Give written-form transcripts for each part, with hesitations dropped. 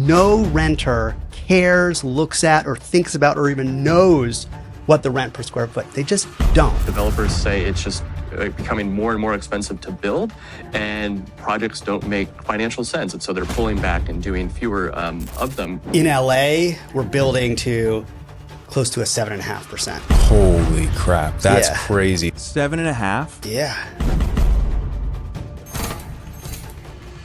no renter cares, looks at, or thinks about, or even knows what the rent per square foot. They just don't. Developers say it's just becoming more and more expensive to build, and projects don't make financial sense. And so they're pulling back and doing fewer of them. In LA, we're building to close to a 7.5%. Holy crap, that's crazy. 7.5? Yeah.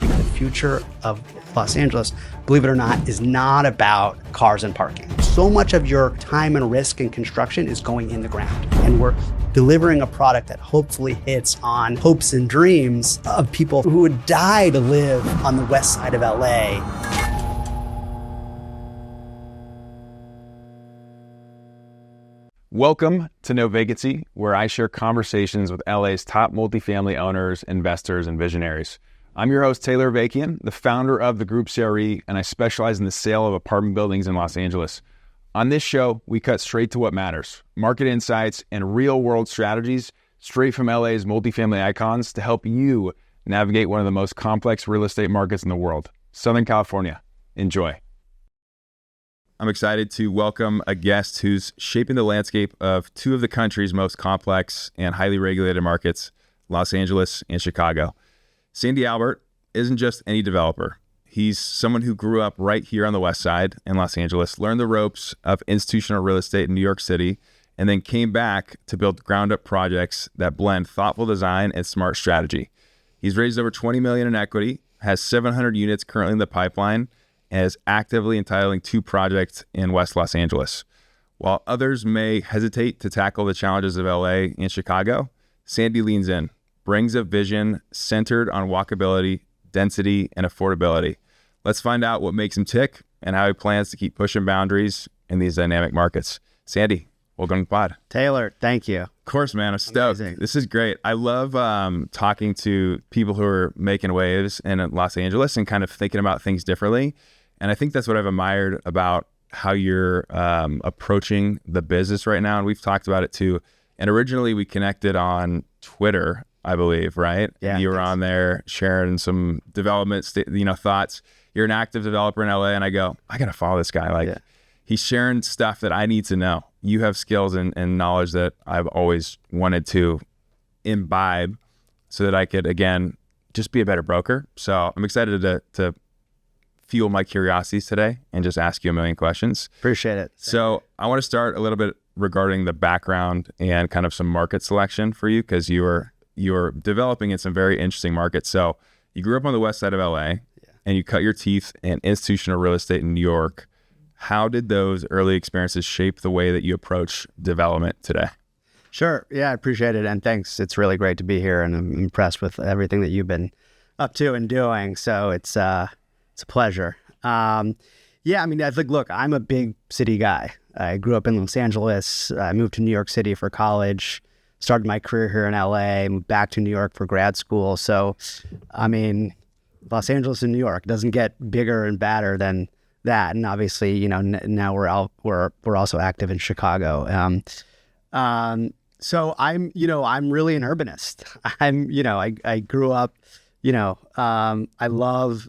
The future of Los Angeles, believe it or not, is not about cars and parking. So much of your time and risk in construction is going in the ground. And we're delivering a product that hopefully hits on hopes and dreams of people who would die to live on the west side of LA. Welcome to No Vacancy, where I share conversations with LA's top multifamily owners, investors, and visionaries. I'm your host, Taylor Avakian, the founder of the Group CRE, and I specialize in the sale of apartment buildings in Los Angeles. On this show, we cut straight to what matters, market insights and real-world strategies straight from LA's multifamily icons to help you navigate one of the most complex real estate markets in the world, Southern California. Enjoy. I'm excited to welcome a guest who's shaping the landscape of two of the country's most complex and highly regulated markets, Los Angeles and Chicago. Sandy Albert isn't just any developer. He's someone who grew up right here on the west side in Los Angeles, learned the ropes of institutional real estate in New York City, and then came back to build ground-up projects that blend thoughtful design and smart strategy. He's raised over $20 million in equity, has 700 units currently in the pipeline, and is actively entitling 2 projects in West Los Angeles. While others may hesitate to tackle the challenges of LA and Chicago, Sandy leans in, brings a vision centered on walkability, density, and affordability. Let's find out what makes him tick and how he plans to keep pushing boundaries in these dynamic markets. Sandy, welcome to the pod. Taylor, thank you. Of course, man. I'm stoked. Amazing. This is great. I love talking to people who are making waves in Los Angeles and kind of thinking about things differently. And I think that's what I've admired about how you're approaching the business right now. And we've talked about it too. And originally we connected on Twitter, I believe, right? Yeah. You were on there sharing some development, thoughts. You're an active developer in LA, and I go, I gotta follow this guy. He's sharing stuff that I need to know. You have skills and knowledge that I've always wanted to imbibe, so that I could again just be a better broker. So I'm excited to fuel my curiosities today and just ask you a million questions. Appreciate it. So I want to start a little bit regarding the background and kind of some market selection for you, because you're developing in some very interesting markets. So you grew up on the west side of LA and you cut your teeth in institutional real estate in New York. How did those early experiences shape the way that you approach development today? Sure. Yeah, I appreciate it. And thanks. It's really great to be here, and I'm impressed with everything that you've been up to and doing. So it's a pleasure. I think, look, I'm a big city guy. I grew up in Los Angeles. I moved to New York City for college, started my career here in LA, moved back to New York for grad school. So, Los Angeles and New York doesn't get bigger and badder than that. And obviously, now we're also active in Chicago. So I'm really an urbanist. I grew up, I love,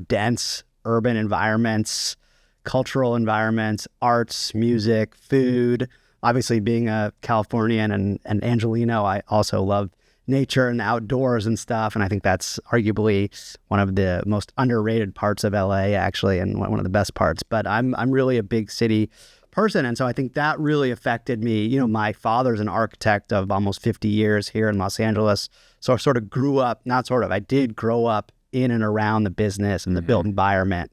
dense urban environments, cultural environments, arts, music, food. Obviously, being a Californian and Angelino, I also love nature and the outdoors and stuff. And I think that's arguably one of the most underrated parts of LA, actually, and one of the best parts. But I'm really a big city person. And so I think that really affected me. My father's an architect of almost 50 years here in Los Angeles. So I sort of I did grow up in and around the business and the built environment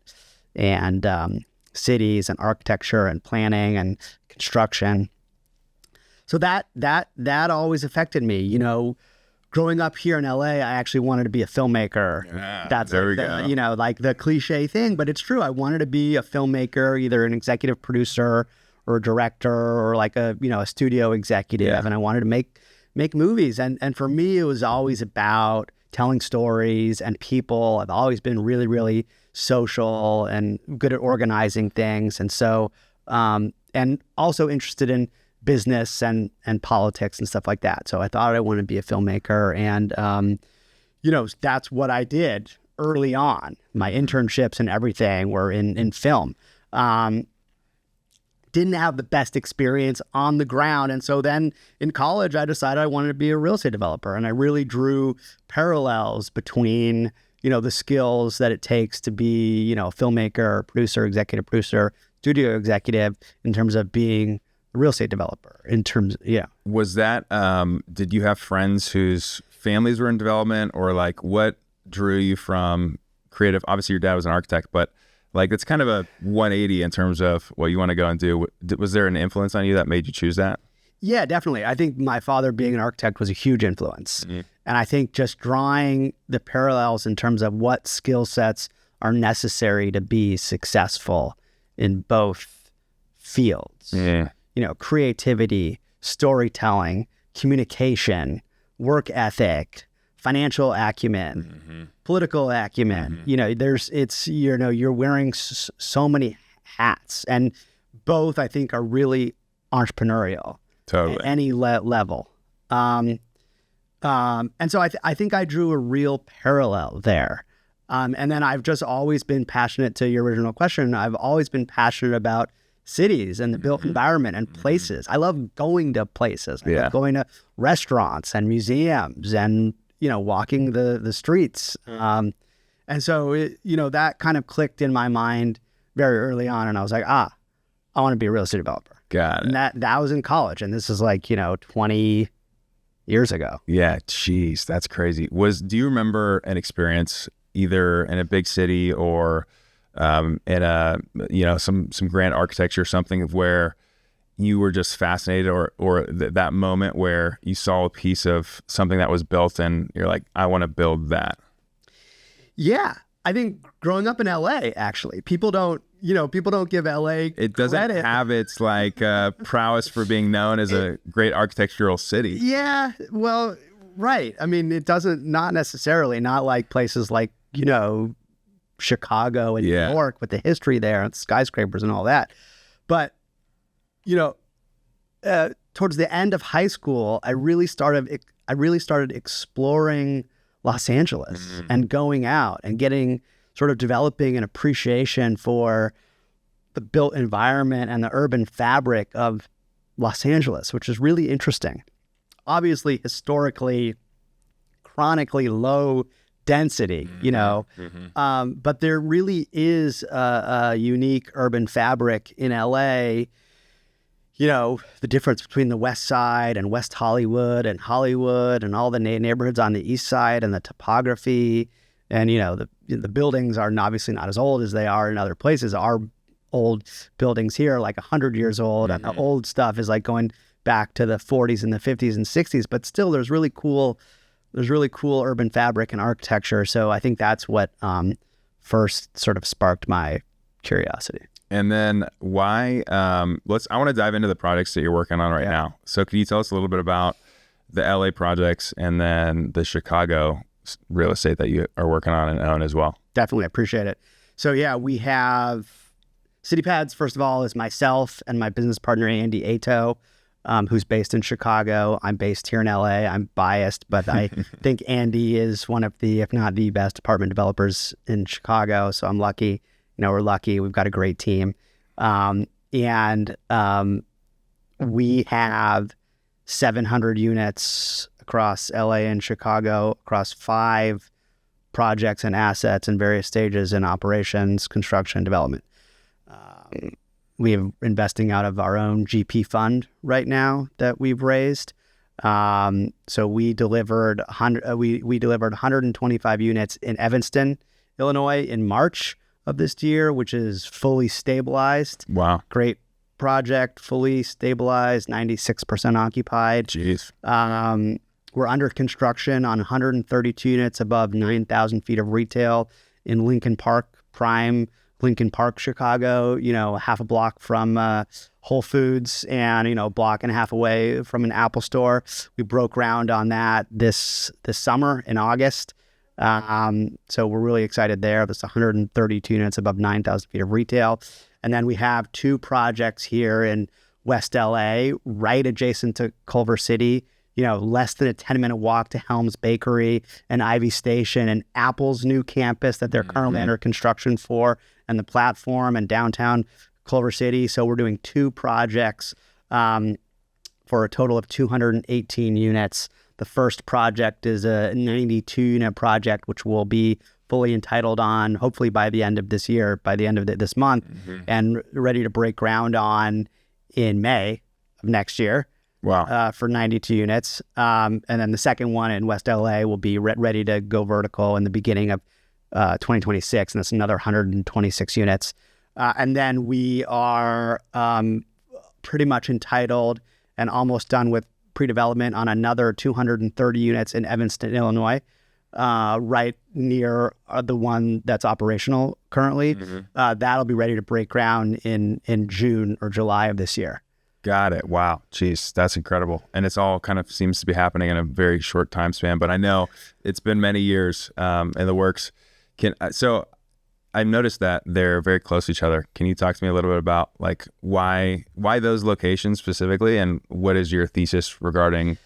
and cities and architecture and planning and construction. So that always affected me. Growing up here in LA, I actually wanted to be a filmmaker. Yeah, that's there we go. Like the cliche thing, but it's true. I wanted to be a filmmaker, either an executive producer or a director or like a studio executive. Yeah. And I wanted to make movies. And for me, it was always about telling stories and people. I've always been really, really social and good at organizing things. And so, and also interested in business and politics and stuff like that. So I thought I wanted to be a filmmaker, and that's what I did. early on. My internships and everything were in film. Didn't have the best experience on the ground. And so then in college, I decided I wanted to be a real estate developer. And I really drew parallels between, the skills that it takes to be, a filmmaker, producer, executive producer, studio executive in terms of being a real estate developer Was that, did you have friends whose families were in development, or like what drew you from creative? Obviously your dad was an architect, but like it's kind of a 180 in terms of what you want to go and do. Was there an influence on you that made you choose that? Yeah, definitely. I think my father being an architect was a huge influence. Mm-hmm. And I think just drawing the parallels in terms of what skill sets are necessary to be successful in both fields. Yeah. Creativity, storytelling, communication, work ethic, financial acumen, political acumen. You're wearing so many hats, and both I think are really entrepreneurial. Totally. At any level. And so I think I drew a real parallel there. And then I've just always been passionate, to your original question, I've always been passionate about cities and the built environment and places. I love going to places. I love going to restaurants and museums and, walking the streets. And so, that kind of clicked in my mind very early on. And I was like, I want to be a real estate developer. Got it. And that was in college. And this is 20 years ago. Yeah. Geez, that's crazy. Do you remember an experience either in a big city or in a, some grand architecture, something where you were just fascinated, or that moment where you saw a piece of something that was built and you're like, I want to build that? Yeah. I think growing up in LA, actually, people don't give LA It doesn't credit. have its prowess for being known as a great architectural city. Yeah, well, right. I mean, it doesn't, not necessarily, not like places like, Chicago and New York with the history there and skyscrapers and all that. But, towards the end of high school, I really started exploring Los Angeles and going out and developing an appreciation for the built environment and the urban fabric of Los Angeles, which is really interesting. Obviously, historically, chronically low density, but there really is a unique urban fabric in LA. The difference between the West Side and West Hollywood and all the neighborhoods on the East Side, and the topography, and the buildings are obviously not as old as they are in other places. Our old buildings here are 100 years old, and the old stuff is going back to the 40s and the 50s and 60s. But still, there's really cool urban fabric and architecture. So I think that's what first sort of sparked my curiosity. And then why, I want to dive into the projects that you're working on right now. So can you tell us a little bit about the LA projects and then the Chicago real estate that you are working on and own as well? Definitely. I appreciate it. So we have CityPads, first of all, is myself and my business partner, Andy Ato, who's based in Chicago. I'm based here in LA. I'm biased, but I think Andy is one of the, if not the best apartment developers in Chicago. So I'm lucky. We're lucky. We've got a great team. And we have 700 units across LA and Chicago, across 5 projects and assets in various stages in operations, construction, development. We have investing out of our own GP fund right now that we've raised. So we delivered 125 units in Evanston, Illinois in March of this year, which is fully stabilized. Wow. Great project, fully stabilized, 96% occupied. Jeez. We're under construction on 132 units above 9,000 feet of retail in Lincoln Park, prime Lincoln Park, Chicago, half a block from Whole Foods and, a block and a half away from an Apple store. We broke ground on that this summer in August. So we're really excited there. That's 132 units above 9,000 feet of retail. And then we have 2 projects here in West LA, right adjacent to Culver City less than a 10-minute walk to Helms Bakery and Ivy Station and Apple's new campus that they're currently under construction for, and the platform and downtown Culver City. So we're doing 2 projects for a total of 218 units. The first project is a 92-unit project, which will be fully entitled on, hopefully by the end of this year, by the end of this month, and ready to break ground on in May of next year. Wow. For 92 units. And then the second one in West LA will be ready to go vertical in the beginning of 2026, and that's another 126 units. And then we are pretty much entitled and almost done with pre-development on another 230 units in Evanston, Illinois, right near the one that's operational currently. That'll be ready to break ground in June or July of this year. Got it. Wow. Jeez, that's incredible. And it's all kind of seems to be happening in a very short time span, but I know it's been many years in the works. So I've noticed that they're very close to each other. Can you talk to me a little bit about like why those locations specifically, and what is your thesis regarding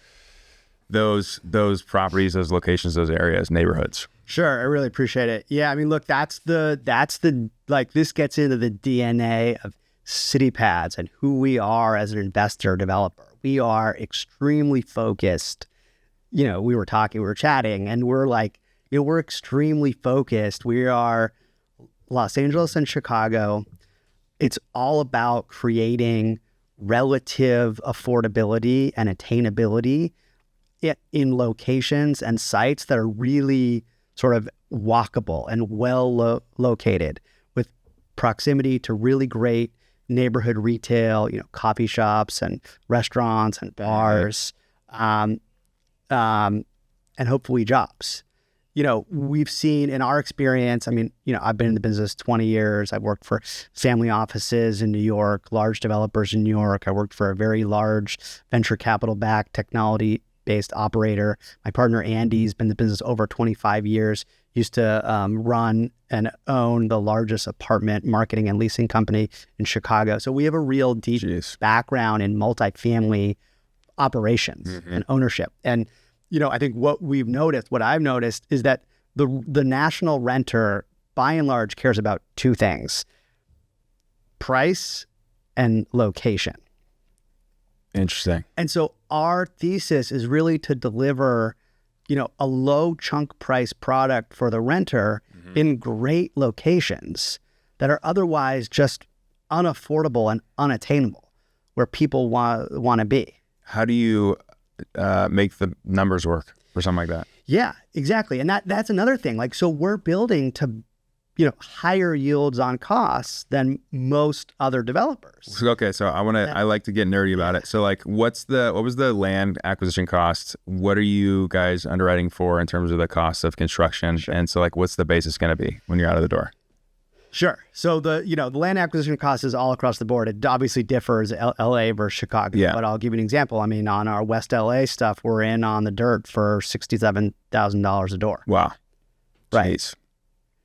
those properties, those locations, those areas, neighborhoods? Sure, I really appreciate it. Yeah, I mean, look, that's the like this gets into the DNA of CityPads and who we are as an investor developer. We are extremely focused. We were chatting, and we're like, we're extremely focused. We are Los Angeles and Chicago. It's all about creating relative affordability and attainability in locations and sites that are really sort of walkable and well located, with proximity to really great neighborhood retail, coffee shops and restaurants and bars, and hopefully jobs. We've seen in our experience, I mean, I've been in the business 20 years. I've worked for family offices in New York, large developers in New York. I worked for a very large venture capital-backed technology-based operator. My partner, Andy's been in the business over 25 years, used to run and own the largest apartment marketing and leasing company in Chicago. So we have a real deep background in multifamily operations and ownership. And I think what I've noticed is that the national renter, by and large, cares about 2 things: price and location. Interesting. And so our thesis is really to deliver, a low chunk price product for the renter in great locations that are otherwise just unaffordable and unattainable, where people want to be. How do you make the numbers work for something like that? Yeah, exactly. And that's another thing. Like, so we're building to, higher yields on costs than most other developers. Okay. So I like to get nerdy about it. So like, what was the land acquisition cost? What are you guys underwriting for in terms of the cost of construction? Sure. And so like, what's the basis going to be when you're out of the door? Sure. So the land acquisition cost is all across the board. It obviously differs LA versus Chicago. Yeah. But I'll give you an example. I mean, on our West LA stuff, we're in on the dirt for $67,000 a door. Wow. Right. Jeez.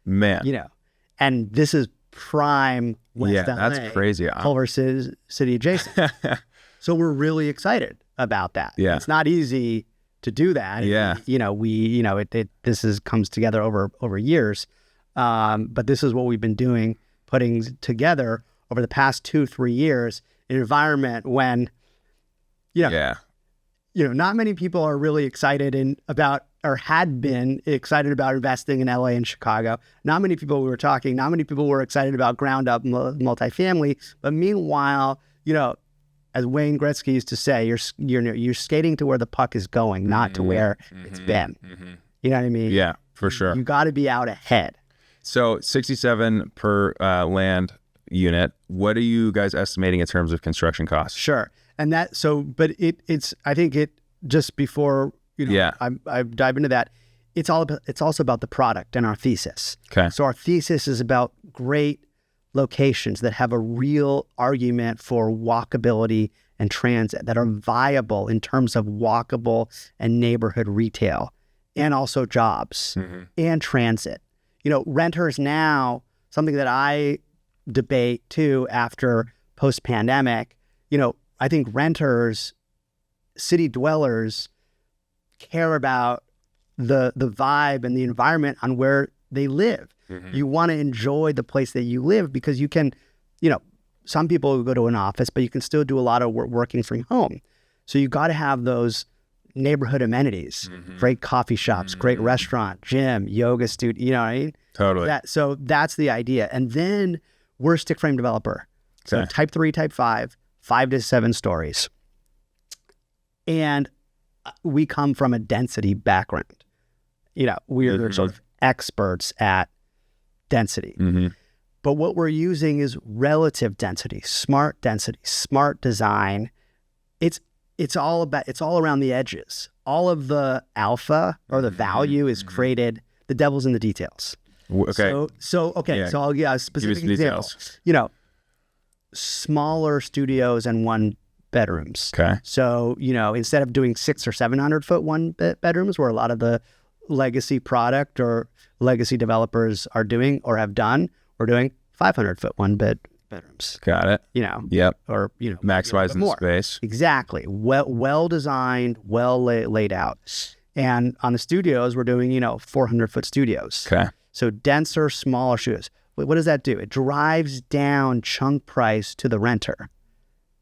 Man. And this is prime West LA. That's crazy. Culver City adjacent. So we're really excited about that. Yeah. It's not easy to do that. Yeah. This comes together over years. But this is what we've been doing, putting together over the past 2-3 years, an environment when, not many people are really excited had been excited about investing in LA and Chicago. Not many people were excited about ground up multifamily. But meanwhile, as Wayne Gretzky used to say, you're skating to where the puck is going, not to where it's been. You know what I mean? Yeah, for sure. You got to be out ahead. So 67 per land unit. What are you guys estimating in terms of construction costs? Sure. And I think just before, I dive into that, it's also about the product and our thesis. Okay. So our thesis is about great locations that have a real argument for walkability and transit, that are viable in terms of walkable and neighborhood retail, and also jobs and transit. Renters now, something that I debate too after post-pandemic, I think renters, city dwellers, care about the vibe and the environment on where they live. You want to enjoy the place that you live because you can, some people go to an office, but you can still do a lot of work working from home. So you got to have those neighborhood amenities, great coffee shops, great restaurant, gym, yoga studio, you know what I mean? Totally. So that's the idea. And then we're a stick frame developer. So type 3, type 5, 5 to 7 stories. And we come from a density background. We're sort of experts at density. But what we're using is relative density, smart design. It's all around the edges. All of the alpha or the value is created. The devil's in the details. Okay. So I'll give a specific example. Smaller studios and 1 bedrooms. Okay. So, instead of doing 600 or 700 foot 1 bedrooms, where a lot of the legacy product or legacy developers are doing or have done, we're doing 500 foot 1 bedrooms. Got it. Yep. Or, maximizing the space. Exactly. Well designed, well laid out. And on the studios, we're doing, 400 foot studios. Okay. So denser, smaller studios. What does that do? It drives down chunk price to the renter.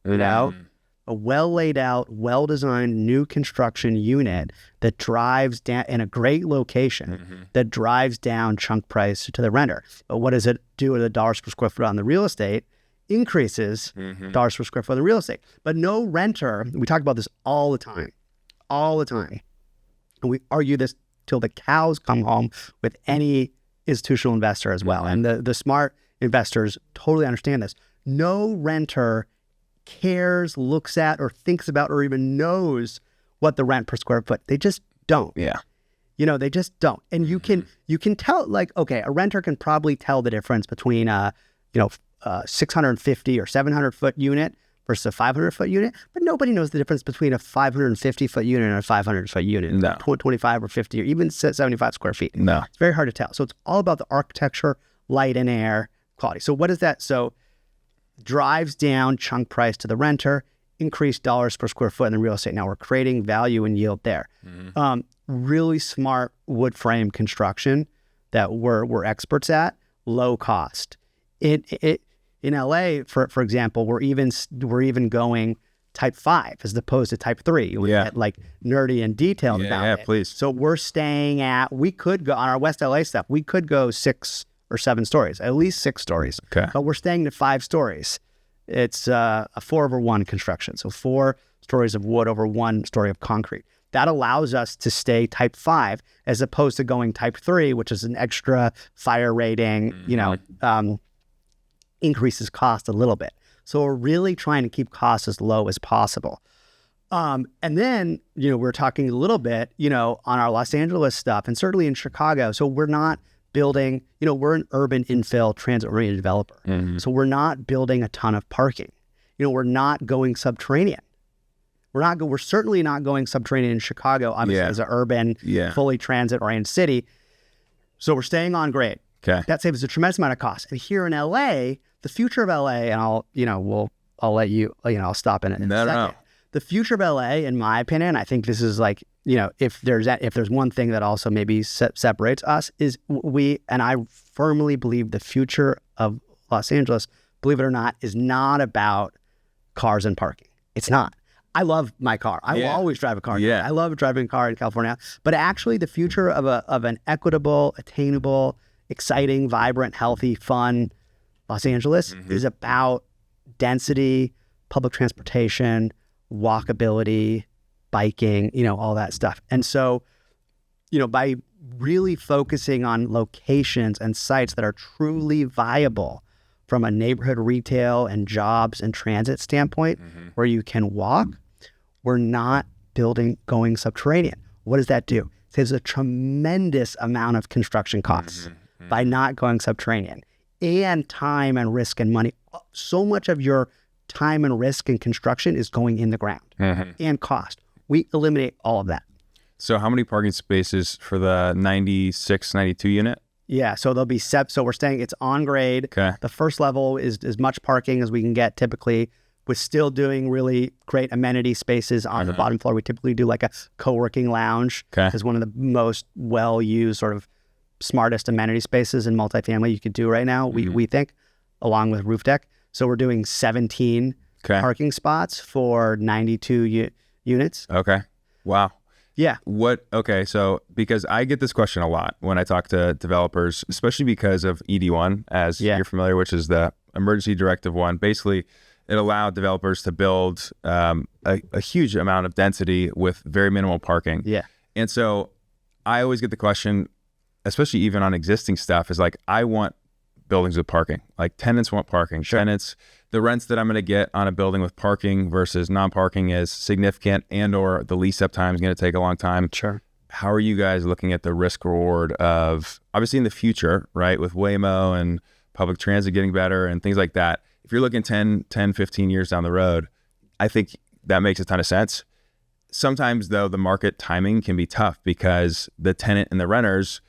A well laid out, well designed new construction unit that drives down in a great location that drives down chunk price to the renter. But what does it do with the dollars per square foot on the real estate? Increases dollars per square foot on the real estate. But no renter, we talk about this all the time. And we argue this till the cows come home with any institutional investor as well. And the smart investors totally understand this. No renter cares, looks at, or thinks about, or even knows what the rent per square foot. They just don't. Yeah. They just don't. And you can tell, a renter can probably tell the difference between 650 or 700 foot unit versus a 500 foot unit, but nobody knows the difference between a 550 foot unit and a 500 foot unit. No. 25 or 50 or even 75 square feet. No. It's very hard to tell. So it's all about the architecture, light and air, quality. So what is that? So drives down chunk price to the renter, increased dollars per square foot in the real estate. Now we're creating value and yield there. Really smart wood frame construction that we're experts at, low cost. In LA, for example, we're even going type 5 as opposed to type 3. We get nerdy and detailed about it. Yeah, please. So we're staying we could go on our West LA stuff. We could go 6 or 7 stories, at least 6 stories. Okay. But we're staying at 5 stories. It's a 4/1 construction. So 4 stories of wood over 1 story of concrete. That allows us to stay type 5 as opposed to going type 3, which is an extra fire rating, increases cost a little bit. So we're really trying to keep costs as low as possible. And then, we're talking a little bit, on our Los Angeles stuff and certainly in Chicago. So we're not building, we're an urban infill transit-oriented developer. So we're not building a ton of parking. We're not going subterranean. We're certainly not going subterranean in Chicago, obviously, as an urban, fully transit-oriented city. So we're staying on grade. Okay. That saves a tremendous amount of cost. And here in LA, the future of LA, and I'll let you, I'll stop in a second. No. The future of LA, in my opinion, I think this is if there's one thing that also maybe separates us is and I firmly believe the future of Los Angeles, believe it or not, is not about cars and parking. It's not. I love my car. I will always drive a car. Yeah. I love driving a car in California. But actually, the future of an equitable, attainable, exciting, vibrant, healthy, fun Los Angeles is about density, public transportation, walkability, biking, all that stuff. And so, by really focusing on locations and sites that are truly viable from a neighborhood retail and jobs and transit standpoint, where you can walk, we're not going subterranean. What does that do? It saves a tremendous amount of construction costs by not going subterranean, and time and risk and money. So much of your time and risk and construction is going in the ground and cost. We eliminate all of that. So how many parking spaces for the 96, 92 unit? Yeah, so there'll be so we're staying, it's on grade. Okay. The first level is as much parking as we can get typically We're still doing really great amenity spaces on the bottom floor. We typically do like a co-working lounge. Okay. Is one of the most well-used sort of smartest amenity spaces in multifamily you could do right now, we think, along with roof deck. So we're doing 17 parking spots for 92 units. Okay. Wow. Yeah. Okay, so because I get this question a lot when I talk to developers, especially because of ED1, as you're familiar, which is the emergency directive one. Basically, it allowed developers to build a huge amount of density with very minimal parking. Yeah. And so I always get the question, especially even on existing stuff, is like, I want buildings with parking. Like tenants want parking. Sure. Tenants, the rents that I'm going to get on a building with parking versus non-parking is significant, and or the lease up time is going to take a long time. Sure. How are you guys looking at the risk reward of, obviously in the future, right, with Waymo and public transit getting better and things like that? If you're looking 10, 15 years down the road, I think that makes a ton of sense. Sometimes though, the market timing can be tough because the tenant and the renters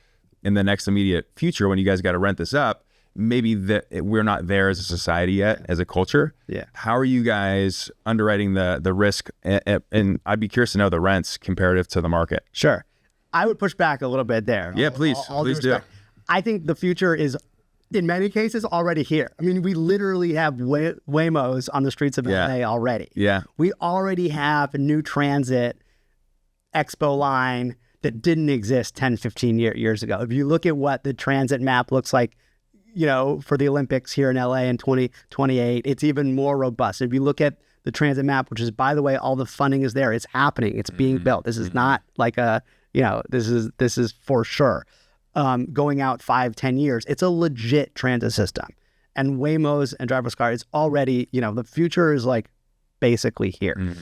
in the next immediate future, when you guys got to rent this up, maybe we're not there as a society yet, as a culture. Yeah. How are you guys underwriting the risk? And I'd be curious to know the rents comparative to the market. Sure. I would push back a little bit there. Yeah, please. Please do. I think the future is, in many cases, already here. I mean, we literally have Waymos on the streets of LA already. Yeah. We already have a new transit expo line that didn't exist 10, 15 years ago. If you look at what the transit map looks like, you know, for the Olympics here in LA in 2028, it's even more robust. If you look at the transit map, which is, by the way, all the funding is there, it's happening, it's being built. This is not like a, you know, this is for sure. Going out 5-10 years, it's a legit transit system. And Waymos and driverless cars, it's already, you know, the future is like basically here.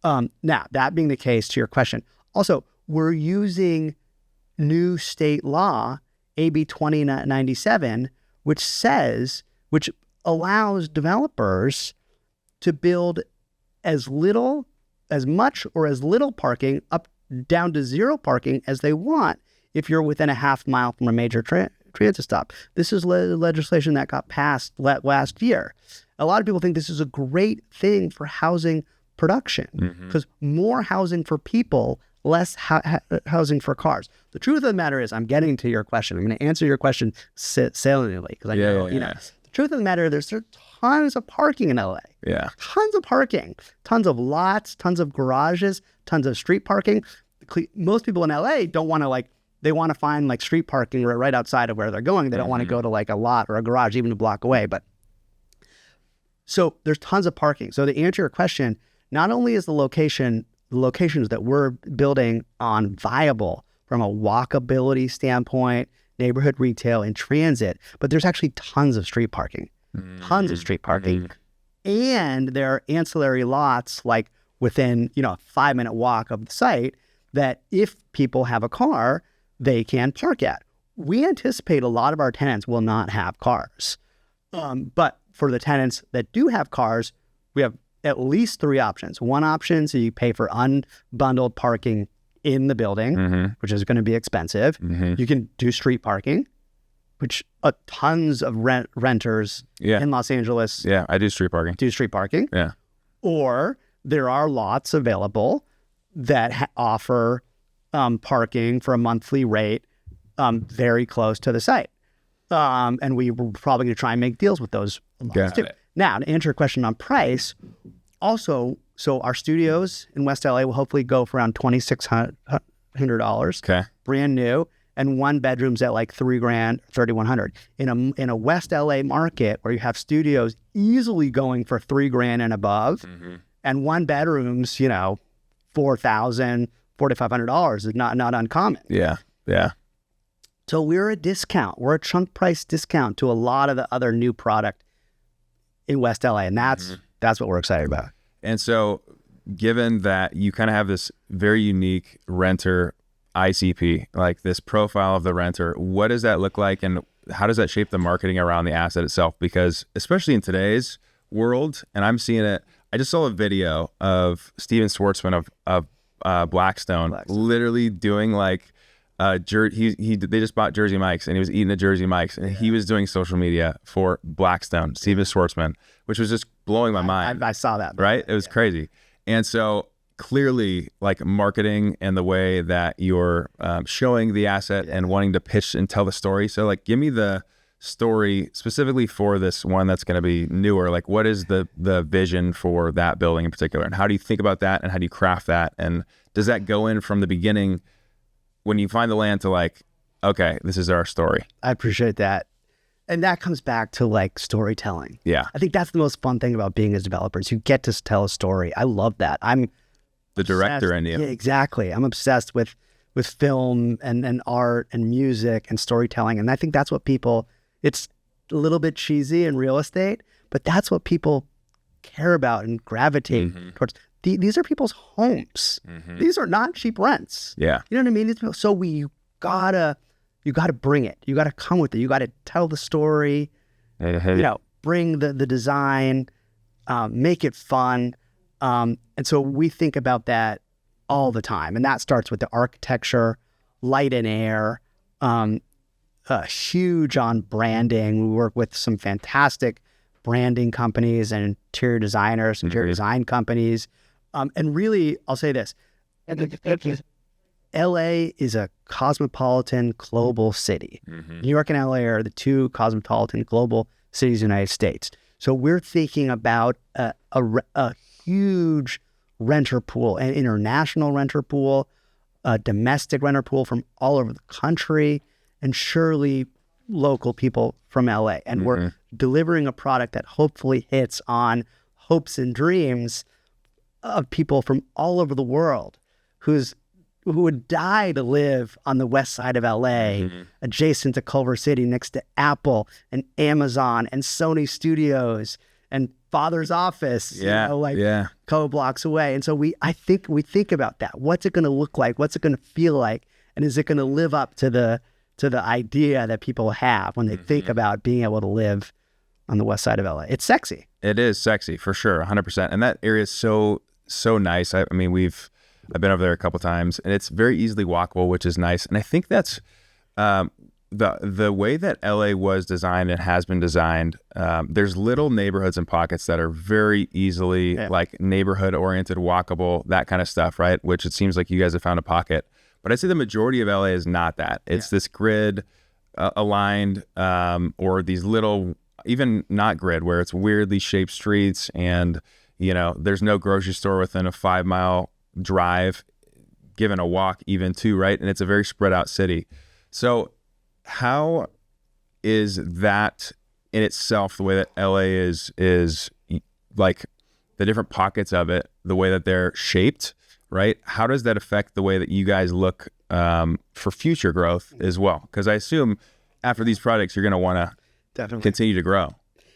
Now, that being the case, to your question, also, we're using new state law, AB 2097, which allows developers to build as much or as little parking up down to zero parking as they want if you're within a half mile from a major transit stop. This is legislation that got passed last year. A lot of people think this is a great thing for housing production because more housing for people, less housing for cars. The truth of the matter is, I'm getting to your question. I'm going to answer your question saliently because I know, you know, the truth of the matter, there's tons of parking in LA. Yeah. Tons of parking, tons of lots, tons of garages, tons of street parking. Most people in LA don't want to they want to find like street parking right outside of where they're going. They don't want to go to like a lot or a garage even a block away. But so there's tons of parking. So to answer your question, not only is the locations that we're building on viable from a walkability standpoint, neighborhood retail, and transit, but there's actually tons of street parking. Tons of street parking. And there are ancillary lots like within, you know, a 5-minute walk of the site that if people have a car, they can park at. We anticipate a lot of our tenants will not have cars. But for the tenants that do have cars, we have at least 3 options. One option, so you pay for unbundled parking in the building, which is going to be expensive. You can do street parking, which tons of renters in Los Angeles I do street parking. Yeah. Or there are lots available that offer parking for a monthly rate very close to the site. And we're probably going to try and make deals with those lots too. Now, to answer your question on price, also, so our studios in West LA will hopefully go for around $2,600. Okay. Brand new. And one bedroom's at like $3,000, $3,100. In a West LA market where you have studios easily going for $3,000 and above, and one bedroom's, you know, $4,000, $4,500 is not uncommon. Yeah. Yeah. So we're a discount. We're a chunk price discount to a lot of the other new product in West LA, and that's what we're excited about. And so, given that you kind of have this very unique renter ICP, like this profile of the renter, what does that look like, and how does that shape the marketing around the asset itself? Because especially in today's world, and I'm seeing it, I just saw a video of Steven Schwartzman of Blackstone literally doing like They just bought Jersey Mike's, and he was eating the Jersey Mike's, and he was doing social media for Blackstone, Steven Schwartzman, which was just blowing my mind. I saw that. Right? It was crazy. And so clearly, like, marketing and the way that you're showing the asset and wanting to pitch and tell the story. So, like, give me the story specifically for this one that's going to be newer. Like, what is the vision for that building in particular, and how do you think about that, and how do you craft that, and does that go in from the beginning when you find the land to, like, okay, this is our story? I appreciate that. And that comes back to, like, storytelling. Yeah. I think that's the most fun thing about being as developers. You get to tell a story. I love that. I'm the director in you. Yeah, exactly. I'm obsessed with film and art and music and storytelling. And I think that's what people, it's a little bit cheesy in real estate, but that's what people care about and gravitate towards. These are people's homes. These are not cheap rents. Yeah. You know what I mean? So you gotta bring it. You gotta come with it. You gotta tell the story. You know, bring the design, make it fun. And so we think about that all the time. And that starts with the architecture, light and air, huge on branding. We work with some fantastic branding companies and interior designers, interior design companies. And really, I'll say this, LA is a cosmopolitan global city. New York and LA are the two cosmopolitan global cities in the United States. So we're thinking about a huge renter pool, an international renter pool, a domestic renter pool from all over the country, and surely local people from LA. And we're delivering a product that hopefully hits on hopes and dreams of people from all over the world who would die to live on the west side of LA, adjacent to Culver City, next to Apple and Amazon and Sony Studios and Father's Office, couple blocks away. And so we think about that. What's it going to look like? What's it going to feel like? And is it going to live up to the idea that people have when they think about being able to live on the west side of LA? It's sexy. It is sexy for sure, 100%. And that area is so nice. I mean, I've been over there a couple times, and it's very easily walkable, which is nice. And I think that's the way that LA was designed and has been designed. There's little neighborhoods and pockets that are very easily like neighborhood oriented, walkable, that kind of stuff, right? Which it seems like you guys have found a pocket. But I'd say the majority of LA is not that. It's this grid aligned, or these little, even not grid, where it's weirdly shaped streets, and there's no grocery store within a 5-mile drive, given a walk even too, right? And it's a very spread out city. So how is that in itself, the way that LA is like the different pockets of it, the way that they're shaped, right? How does that affect the way that you guys look for future growth as well? Because I assume after these projects, you're going to want to continue to grow.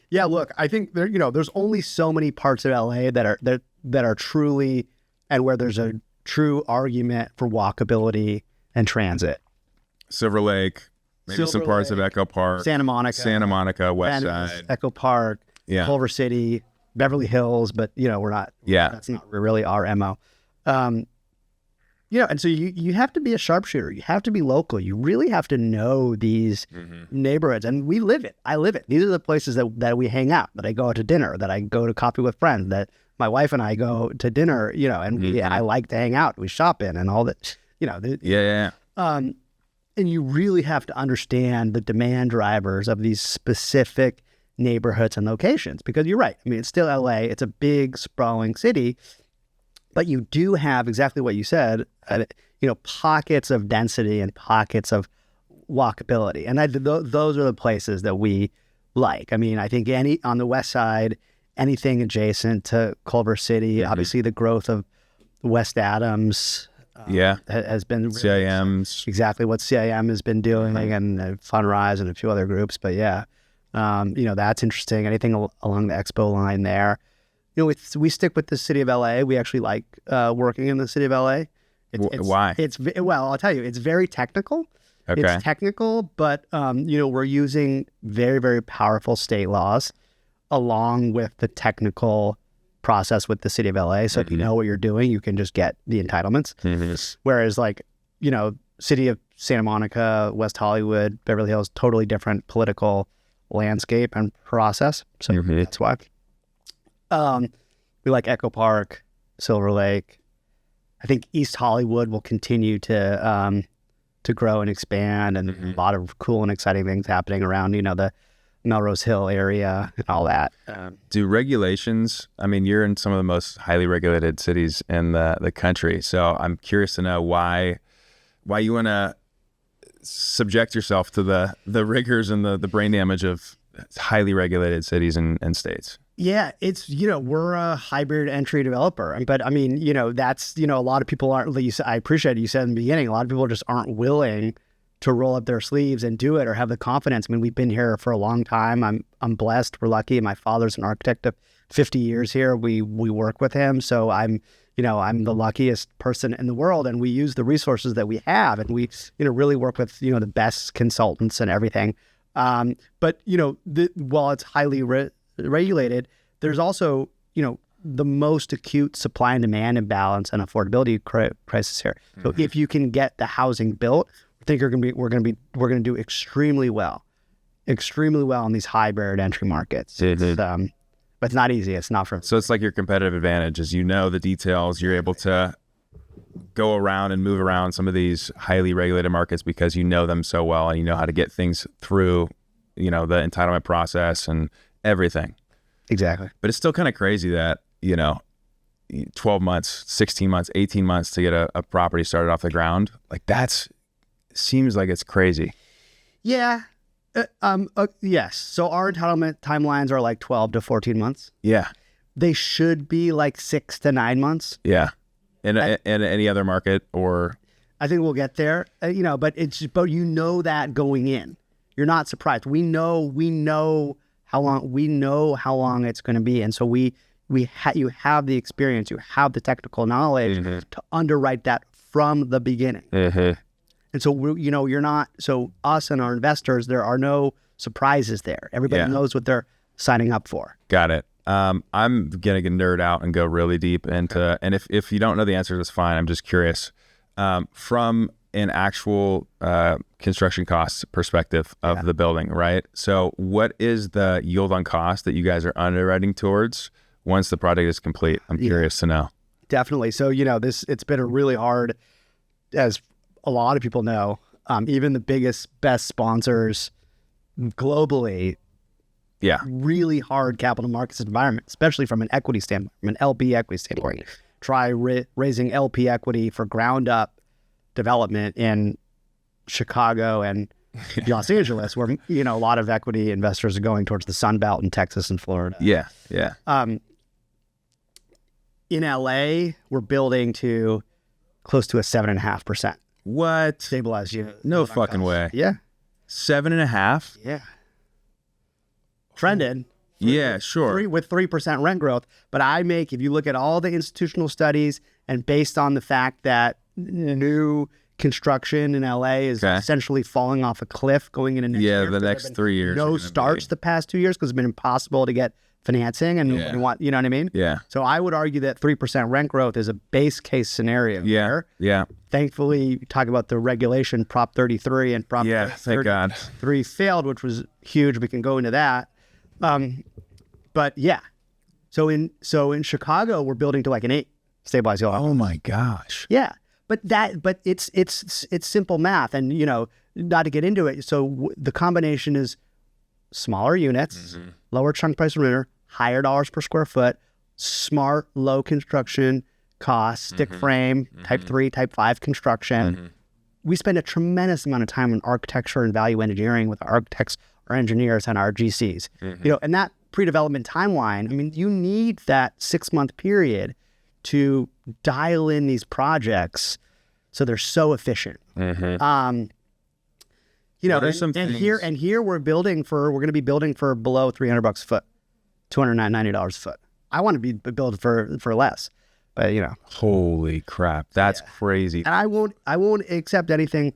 Yeah, look, I think there's only so many parts of LA that are truly, and where there's a true argument for walkability and transit. Silver Lake, maybe some parts of Echo Park, Santa Monica, West Side, Echo Park, Culver City, Beverly Hills, but we're not. Yeah, that's not really our MO. And so you have to be a sharpshooter. You have to be local. You really have to know these neighborhoods, and we live it. I live it. These are the places that we hang out, that I go out to dinner, that I go to coffee with friends, that my wife and I go to dinner. And I like to hang out. We shop in and all that. And you really have to understand the demand drivers of these specific neighborhoods and locations, because you're right. I mean, it's still LA. It's a big, sprawling city, but you do have exactly what you said, pockets of density and pockets of walkability. And those are the places that we like. I mean, I think on the west side, anything adjacent to Culver City, obviously the growth of West Adams, has been really CIM's exactly what CIM has been doing, and Fundraising and a few other groups. But that's interesting. Anything along the Expo line there. We stick with the city of LA. We actually like working in the city of LA. Why? Well, I'll tell you, it's very technical. Okay. It's technical, but we're using very, very powerful state laws along with the technical process with the city of LA. So if you know what you're doing, you can just get the entitlements. Whereas city of Santa Monica, West Hollywood, Beverly Hills, totally different political landscape and process. So that's why. We like Echo Park, Silver Lake. I think East Hollywood will continue to grow and expand, and a lot of cool and exciting things happening around, the Melrose Hill area and all that. Do regulations, I mean, you're in some of the most highly regulated cities in the country. So I'm curious to know why you want to subject yourself to the rigors and the brain damage of highly regulated cities and states. Yeah, it's, we're a hybrid entry developer. But I mean, that's, a lot of people aren't, I appreciate it. You said in the beginning, a lot of people just aren't willing to roll up their sleeves and do it or have the confidence. I mean, we've been here for a long time. I'm blessed. We're lucky. My father's an architect of 50 years here. We work with him. So I'm the luckiest person in the world, and we use the resources that we have, and we, really work with, the best consultants and everything. But, while it's highly regulated, there's also, the most acute supply and demand imbalance and affordability crisis here. So if you can get the housing built, I think we're going to do extremely well in these high barrier to entry markets. But it's not easy. It's not for. So it's like your competitive advantage is, the details. You're able to go around and move around some of these highly regulated markets because you know them so well, and you know how to get things through, the entitlement process and everything. Exactly. But it's still kind of crazy that, 12 months, 16 months, 18 months to get a property started off the ground. Like seems like it's crazy. Yeah. Yes. So our entitlement timelines are like 12 to 14 months. Yeah. They should be like 6 to 9 months. Yeah. In any other market, or I think we'll get there. But that going in, you're not surprised. We know how long it's going to be, and so you have the experience, you have the technical knowledge to underwrite that from the beginning. And so you're not. So us and our investors, there are no surprises there. Everybody knows what they're signing up for. Got it. I'm gonna nerd out and go really deep into, and if you don't know the answer, that's fine. I'm just curious. From an actual construction costs perspective of the building, right? So what is the yield on cost that you guys are underwriting towards once the project is complete? I'm curious to know. Definitely. So, it's been a really hard, as a lot of people know, even the best sponsors globally, really hard capital markets environment, especially from an equity standpoint, from an LP equity standpoint. Try raising LP equity for ground up development in Chicago and Los Angeles, where, a lot of equity investors are going towards the Sun Belt in Texas and Florida. Yeah. In LA, we're building to close to a 7.5%. What? Stabilized unit. No fucking way. Yeah. 7.5? Yeah. Trended. Yeah, sure. With 3% rent growth. But if you look at all the institutional studies, and based on the fact that new construction in LA is essentially falling off a cliff going into next year. The next 3 years. No starts the past 2 years because it's been impossible to get financing and you know what I mean? Yeah. So I would argue that 3% rent growth is a base case scenario. Yeah. Yeah. Thankfully, talk about the regulation, Prop 33 and Prop 33 failed, which was huge. We can go into that. But yeah. So in Chicago, we're building to like an 8 stabilized yield. Oh my gosh. Yeah. But it's simple math, and not to get into it. So the combination is smaller units, lower chunk price per meter, higher dollars per square foot, smart low construction costs, stick frame, type 3, type 5 construction. We spend a tremendous amount of time on architecture and value engineering with our architects, our engineers, and our GCs. And that pre-development timeline, I mean, you need that 6-month period to dial in these projects so they're so efficient. Here we're going to be building for below $300 a foot, $290 a foot. I want to be built for less, but Holy crap, that's crazy. And I won't accept anything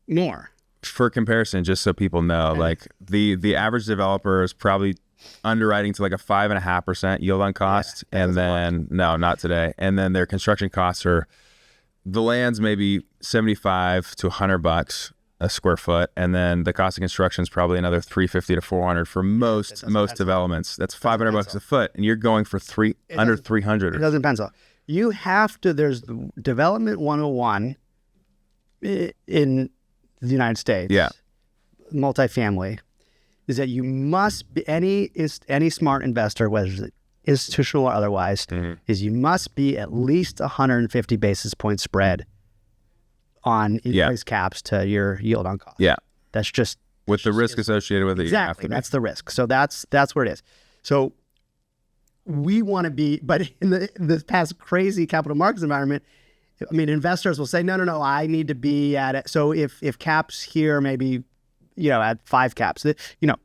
more. For comparison, just so people know, like the average developer is probably underwriting to like a 5.5% yield on cost, and then no, not today. And then their construction costs are the land's maybe 75 to $100 a square foot, and then the cost of construction is probably another 350 to 400 for most developments. That's $500 a foot, and you're going for under 300. It doesn't pencil. You have to. There's development 101 in the United States. Yeah, multifamily is that you must be any smart investor, whether it's institutional or otherwise, is you must be at least 150 basis point spread on in-place caps to your yield on cost. Yeah. That's just with the risk associated with it. Exactly. That's the risk. So that's where it is. So we want to be, but in this past crazy capital markets environment, I mean, investors will say, no, I need to be at it. So if caps here, maybe, at 5 caps,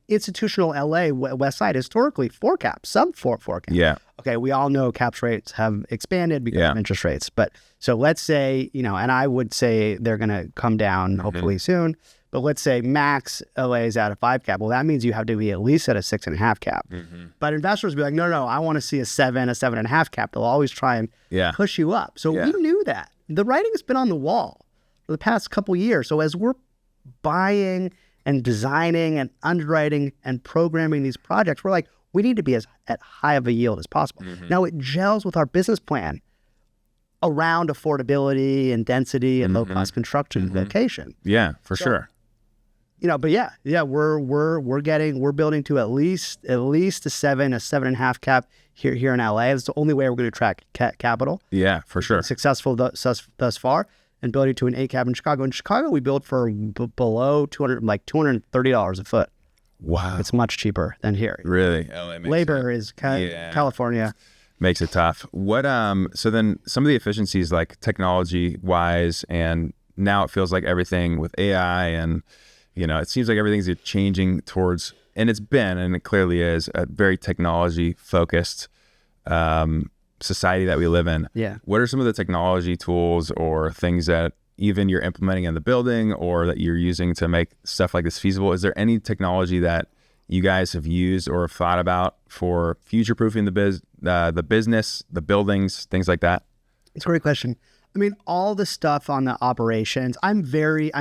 institutional LA, West Side, historically 4 caps, sub 4 caps. Yeah. Okay. We all know caps rates have expanded because of interest rates. But so let's say, and I would say they're going to come down hopefully soon. But let's say max LA is at a 5 cap. Well, that means you have to be at least at a 6.5 cap. But investors will be like, no, I want to see a 7.5 cap. They'll always try and push you up. So we knew that. The writing's been on the wall for the past couple years. So as we're buying and designing and underwriting and programming these projects, we're like, we need to be at high of a yield as possible. Now it gels with our business plan around affordability and density and low cost construction location. Yeah, for sure. But we're building to at least a 7.5 cap here in LA. It's the only way we're going to attract capital. Yeah, for sure. Successful thus far, and building to an 8 cap in Chicago. In Chicago, we built for below $230 a foot. Wow, it's much cheaper than here. Really, LA makes labor is California makes it tough. What so then some of the efficiencies, like technology wise, and now it feels like everything with AI and it seems like everything's changing towards, and it's been, and it clearly is, a very technology focused society that we live in. Yeah. What are some of the technology tools or things that even you're implementing in the building or that you're using to make stuff like this feasible? Is there any technology that you guys have used or have thought about for future-proofing the business, the buildings, things like that? It's a great question. I mean, all the stuff on the operations, I'm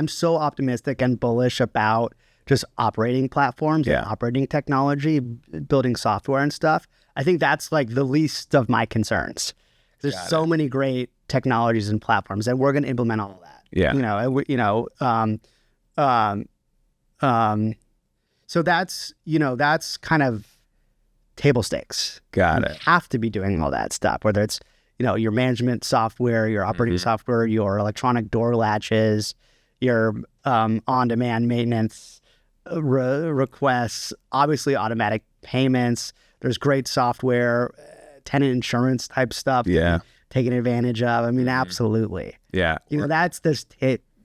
so optimistic and bullish about just operating platforms and operating technology, building software and stuff. I think that's like the least of my concerns. There's so many great technologies and platforms, and we're going to implement all of that. Yeah. So that's kind of table stakes. Got it. You have to be doing all that stuff, whether it's your management software, your operating software, your electronic door latches, your on-demand maintenance requests, obviously automatic payments. There's great software, tenant insurance type stuff. Yeah. Taking advantage of. I mean, absolutely. Yeah. That's this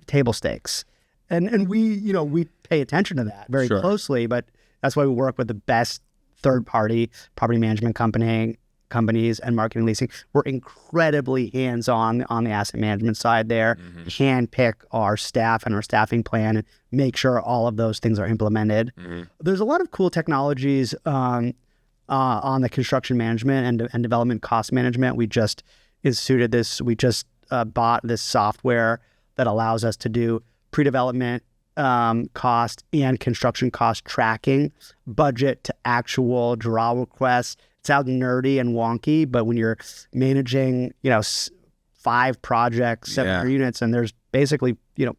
table stakes. And we pay attention to that very closely, but that's why we work with the best third-party property management companies and marketing leasing. We're incredibly hands-on on the asset management side there, hand pick our staff and our staffing plan and make sure all of those things are implemented. There's a lot of cool technologies on the construction management and development cost management. We just instituted this. We just bought this software that allows us to do pre-development cost and construction cost tracking, budget to actual draw requests. It sounds nerdy and wonky, but when you're managing, 5 projects, 7 units, and there's basically, 2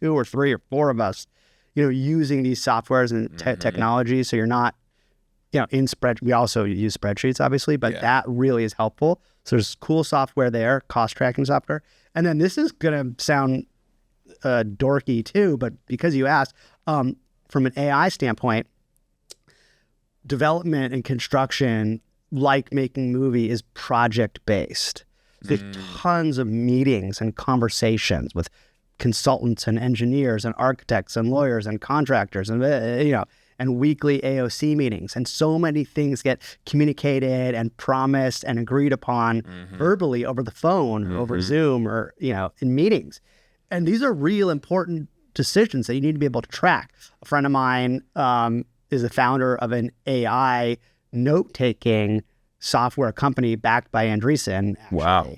or 3 or 4 of us, using these softwares and technologies. So you're not, in we also use spreadsheets, obviously, but that really is helpful. So there's cool software there, cost tracking software. And then this is going to sound dorky too, but because you asked, from an AI standpoint, development and construction, like making movie, is project-based. There's tons of meetings and conversations with consultants and engineers and architects and lawyers and contractors and, and weekly AOC meetings. And so many things get communicated and promised and agreed upon verbally over the phone, over Zoom, or, in meetings. And these are real important decisions that you need to be able to track. A friend of mine is the founder of an AI note-taking software company backed by Andreessen. Wow.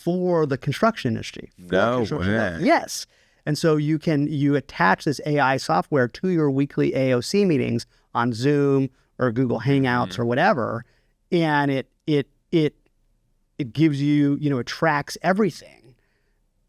for the construction industry. No way. Yes. And so you attach this AI software to your weekly AOC meetings on Zoom or Google Hangouts or whatever, and it gives you, it tracks everything,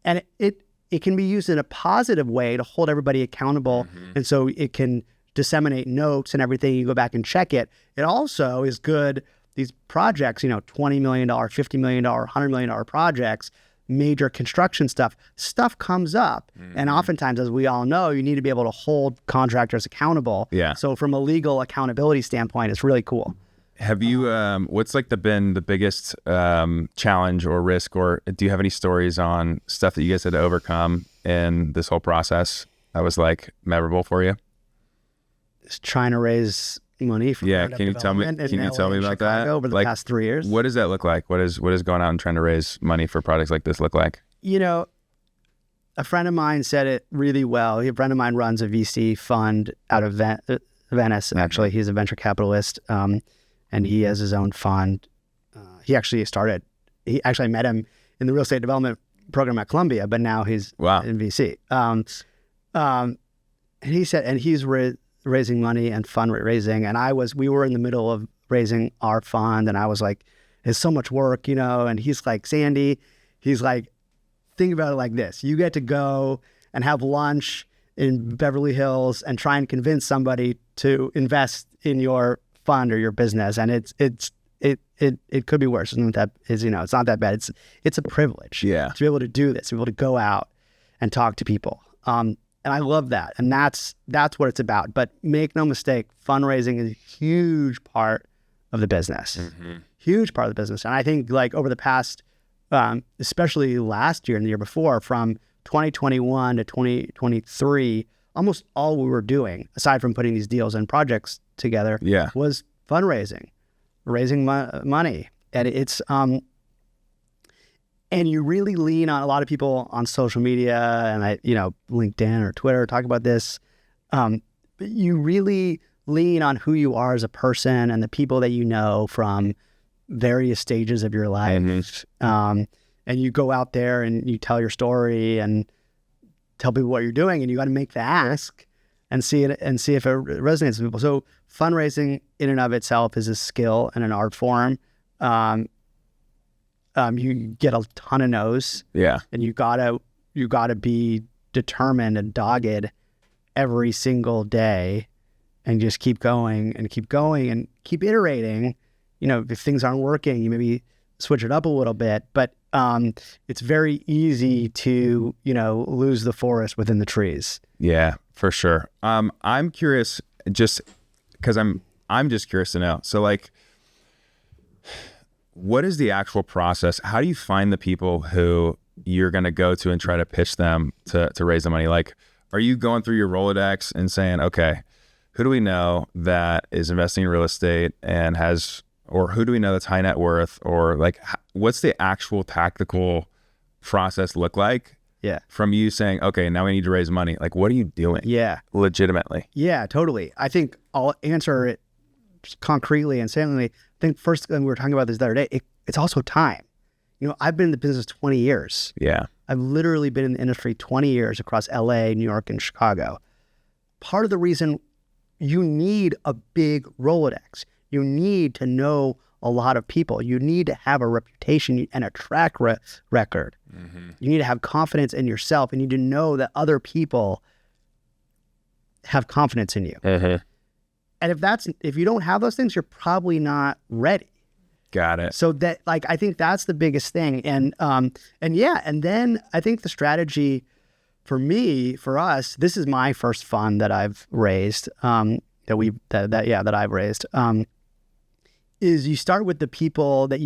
and it can be used in a positive way to hold everybody accountable, and so it can disseminate notes and everything. You go back and check it. It also is good. These projects, $20 million, $50 million, $100 million projects, major construction stuff comes up. And oftentimes, as we all know, you need to be able to hold contractors accountable. Yeah. So from a legal accountability standpoint, it's really cool. Have you, what's been the biggest challenge or risk, or do you have any stories on stuff that you guys had to overcome in this whole process that was memorable for you? Just trying to raise money for can you tell me about that over the past 3 years? What does that look like? What is going out and trying to raise money for projects like this look like? A friend of mine said it really well. A friend of mine runs a VC fund out of Venice. Actually, he's a venture capitalist, and he has his own fund. I met him in the real estate development program at Columbia, but now he's in VC. And he said, and he's raising money and fundraising, and we were in the middle of raising our fund, and I was like, it's so much work, and he's like, Sandy, he's like, think about it like this. You get to go and have lunch in Beverly Hills and try and convince somebody to invest in your fund or your business, and it could be worse. It's not that bad. It's a privilege to be able to do this, to be able to go out and talk to people. And I love that. And that's what it's about. But make no mistake, fundraising is a huge part of the business. Huge part of the business. And I think over the past, especially last year and the year before, from 2021 to 2023, almost all we were doing, aside from putting these deals and projects together, was fundraising, raising money. And it's and you really lean on a lot of people on social media and LinkedIn or Twitter talk about this. But you really lean on who you are as a person and the people that you know from various stages of your life. And you go out there and you tell your story and tell people what you're doing, and you got to make the ask and see if it resonates with people. So fundraising in and of itself is a skill and an art form. You get a ton of no's, and you gotta be determined and dogged every single day, and just keep going and keep iterating. If things aren't working, you maybe switch it up a little bit, but it's very easy to lose the forest within the trees. Yeah, for sure. I'm curious, just because I'm just curious to know. So what is the actual process? How do you find the people who you're going to go to and try to pitch them to raise the money? Are you going through your Rolodex and saying, okay, who do we know that is investing in real estate and or who do we know that's high net worth? Or what's the actual tactical process look like? Yeah. From you saying, okay, now we need to raise money. What are you doing? Yeah. Legitimately. Yeah, totally. I think I'll answer it concretely and salently. I think first, we were talking about this the other day, it's also time. I've been in the business 20 years. Yeah. I've literally been in the industry 20 years across LA, New York, and Chicago. Part of the reason you need a big Rolodex, you need to know a lot of people. You need to have a reputation and a track record. You need to have confidence in yourself, and you need to know that other people have confidence in you. And if you don't have those things, you're probably not ready. Got it. So that I think that's the biggest thing. And then I think the strategy for us, this is my first fund that I've raised, that I've raised, is you start with the people that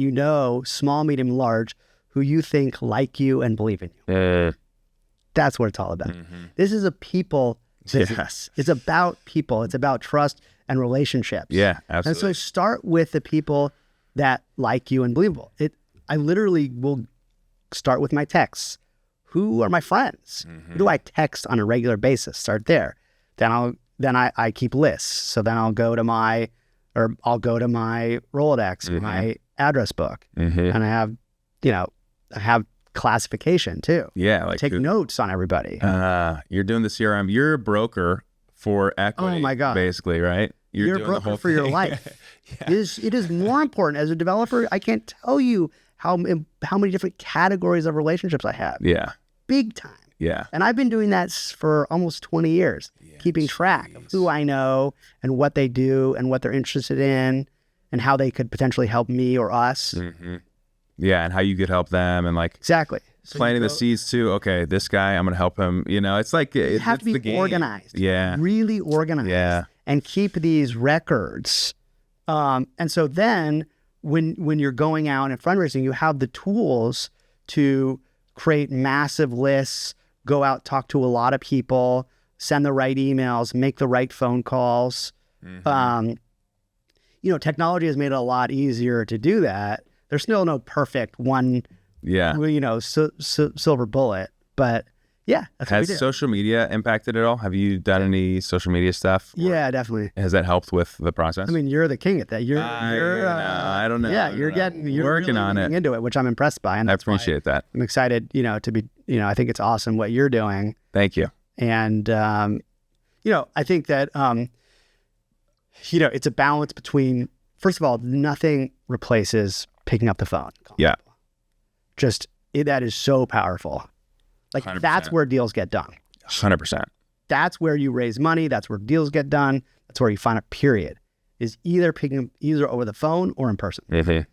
small, medium, large, who you think like you and believe in you. That's what it's all about. This is a people business. It's about people. It's about trust and relationships. Yeah, absolutely. And so start with the people that like you and believe in. I literally will start with my texts. Who are my friends? Who do I text on a regular basis? Start there. Then I keep lists. So then I'll go to my Rolodex, my address book, and I have classification too. Yeah, like Take notes on everybody. You're doing the CRM. You're a broker for equity. Oh my God. Basically, right? You're a doing the whole broker for your thing. life. It is more important as a developer. I can't tell you how many different categories of relationships I have. Yeah. Big time. Yeah. And I've been doing that for almost 20 years, keeping track of who I know and what they do and what they're interested in and how they could potentially help me or us. Mm-hmm. Yeah, and how you could help them, and like Exactly. So planting the seeds too. Okay, this guy, I'm gonna help him. You know, it's like you have to be organized. Yeah. Really organized. Yeah. And keep these records. And so then when you're going out and fundraising, you have the tools to create massive lists, go out, talk to a lot of people, send the right emails, make the right phone calls. Mm-hmm. Technology has made it a lot easier to do that. There's still no perfect one, silver bullet, but yeah, that's what we Has do. social media impacted at all? Have you done any social media stuff? Yeah, definitely. Has that helped with the process? I mean, you're the king at that. I don't know. Yeah, you're working really on it. getting into it, which I'm impressed by. And I that's why appreciate that. I'm excited, to be, I think it's awesome what you're doing. Thank you. And, I think that, it's a balance between, first of all, nothing replaces picking up the phone. Yeah. That is so powerful. Like 100%. That's where deals get done. 100%. That's where you raise money. That's where deals get done. That's where you find a period is either over the phone or in person. Mm-hmm.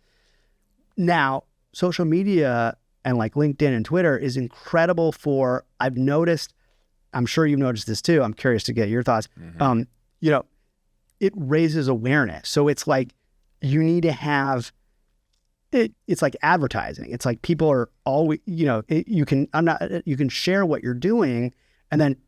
Now, social media and like LinkedIn and Twitter is incredible for, I've noticed, I'm sure you've noticed this too. I'm curious to get your thoughts. Mm-hmm. It raises awareness. So it's like, you need to have it's like advertising. It's like people are always, you can share what you're doing and then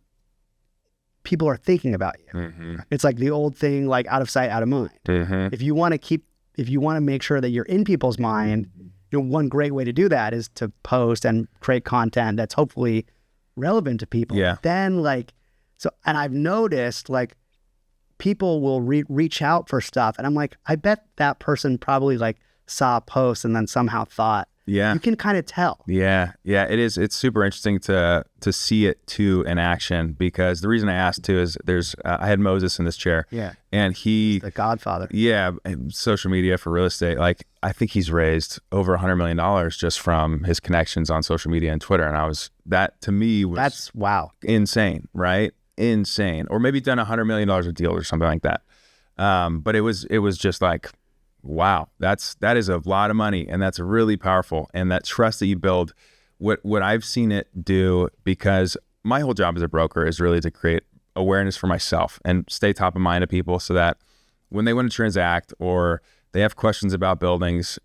people are thinking about you. Mm-hmm. It's like the old thing, like out of sight, out of mind. Mm-hmm. If you want to make sure that you're in people's mind, one great way to do that is to post and create content that's hopefully relevant to people. Yeah. Then and I've noticed people will reach out for stuff and I'm like, I bet that person probably saw a post and then somehow thought. Yeah. You can kind of tell. Yeah. Yeah, it is. It's super interesting to see it too in action, because the reason I asked too is I had Moses in this chair. Yeah. And the Godfather. Yeah, social media for real estate. Like, I think he's raised over $100 million just from his connections on social media and Twitter. And that to me was that's wow. Insane, right? Insane. Or maybe done $100 million of deals or something like that. But it was just like, wow, that is a lot of money, and that's really powerful. And that trust that you build, what I've seen it do, because my whole job as a broker is really to create awareness for myself and stay top of mind to people, so that when they want to transact or they have questions about buildings,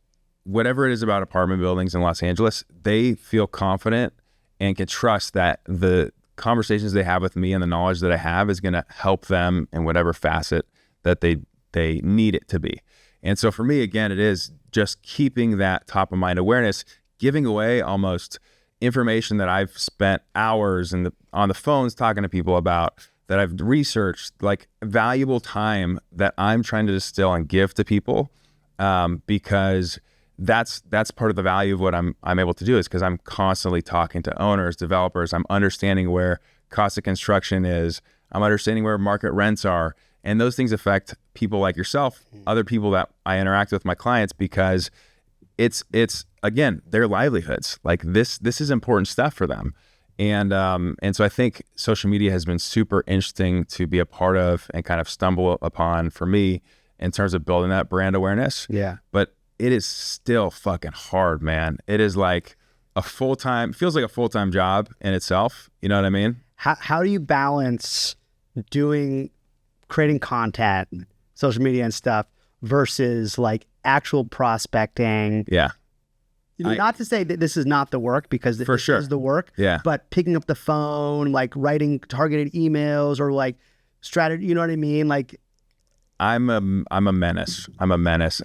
whatever it is about apartment buildings in Los Angeles, they feel confident and can trust that the conversations they have with me and the knowledge that I have is going to help them in whatever facet that they need it to be. And so for me, again, it is just keeping that top of mind awareness, giving away almost information that I've spent hours on the phones talking to people about, that I've researched, like valuable time that I'm trying to distill and give to people, because that's part of the value of what I'm able to do, is because I'm constantly talking to owners, developers. I'm understanding where cost of construction is. I'm understanding where market rents are. And those things affect people like yourself, other people that I interact with, my clients, because it's again, their livelihoods. Like this is important stuff for them. And so I think social media has been super interesting to be a part of and kind of stumble upon for me in terms of building that brand awareness. Yeah. But it is still fucking hard, man. It is like feels like a full-time job in itself. You know what I mean? How do you balance creating content, social media and stuff, versus like actual prospecting? Yeah. Not to say that this is not the work, because this is the work. Yeah. But picking up the phone, like writing targeted emails or like strategy, you know what I mean? Like, I'm a menace.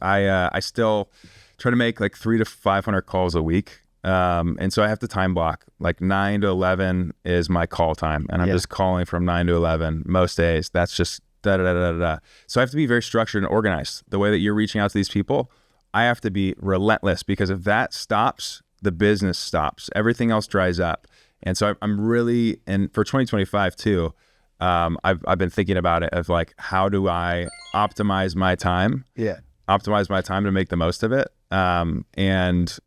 I still try to make like 300 to 500 calls a week. And so I have to time block, like 9 to 11 is my call time. And I'm just calling from 9 to 11 most days. That's just da-da-da-da-da. So I have to be very structured and organized. The way that you're reaching out to these people, I have to be relentless, because if that stops, the business stops. Everything else dries up. And so I'm really, and for 2025 too, I've been thinking about it of like, how do I optimize my time? Yeah. Optimize my time to make the most of it, and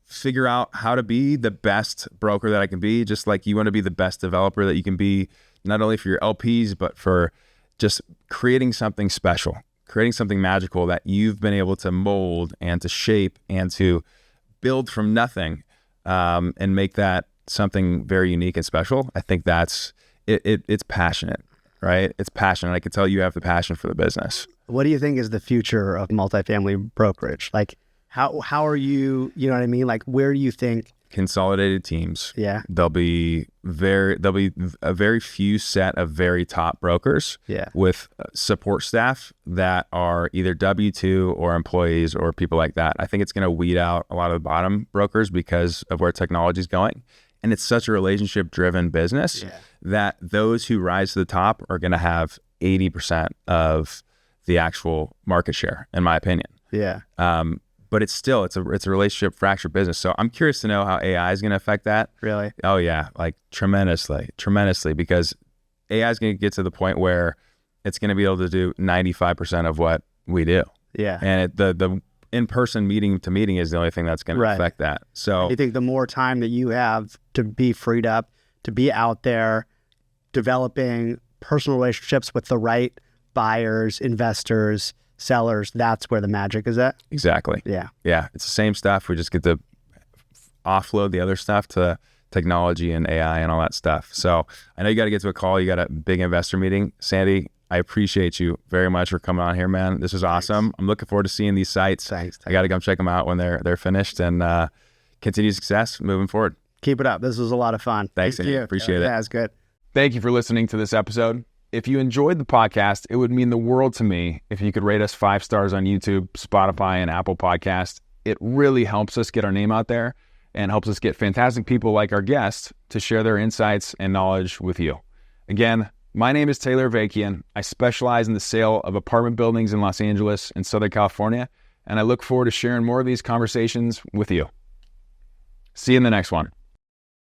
figure out how to be the best broker that I can be, just like you want to be the best developer that you can be, not only for your LPs, but for just creating something special, creating something magical that you've been able to mold and to shape and to build from nothing, and make that something very unique and special. I think that's it. It's passionate, right? It's passionate. I can tell you have the passion for the business. What do you think is the future of multifamily brokerage? Like, how are you, you know what I mean? Like, where do you think? Consolidated teams. Yeah. There'll be a very few set of very top brokers. Yeah. With support staff that are either W-2 or employees or people like that. I think it's going to weed out a lot of the bottom brokers because of where technology is going. And it's such a relationship-driven business that those who rise to the top are going to have 80% of the actual market share, in my opinion. Yeah. But it's a relationship fractured business. So I'm curious to know how AI is going to affect that. Really? Oh yeah, like tremendously, because AI is going to get to the point where it's going to be able to do 95% of what we do. Yeah. And the in-person meeting to meeting is the only thing that's going to affect that. So you think the more time that you have to be freed up, to be out there developing personal relationships with the right buyers, investors, sellers, that's where the magic is at? Exactly. Yeah. Yeah. It's the same stuff. We just get to offload the other stuff to technology and AI and all that stuff. So I know you got to get to a call. You got a big investor meeting. Sandy, I appreciate you very much for coming on here, man. This was awesome. I'm looking forward to seeing these sites. Thanks. I got to come check them out when they're finished, and continue success moving forward. Keep it up. This was a lot of fun. Thanks, Sandy. Appreciate it. Yeah, it's good. Thank you for listening to this episode. If you enjoyed the podcast, it would mean the world to me if you could rate us 5 stars on YouTube, Spotify, and Apple Podcasts. It really helps us get our name out there and helps us get fantastic people like our guests to share their insights and knowledge with you. Again, my name is Taylor Avakian. I specialize in the sale of apartment buildings in Los Angeles and Southern California, and I look forward to sharing more of these conversations with you. See you in the next one.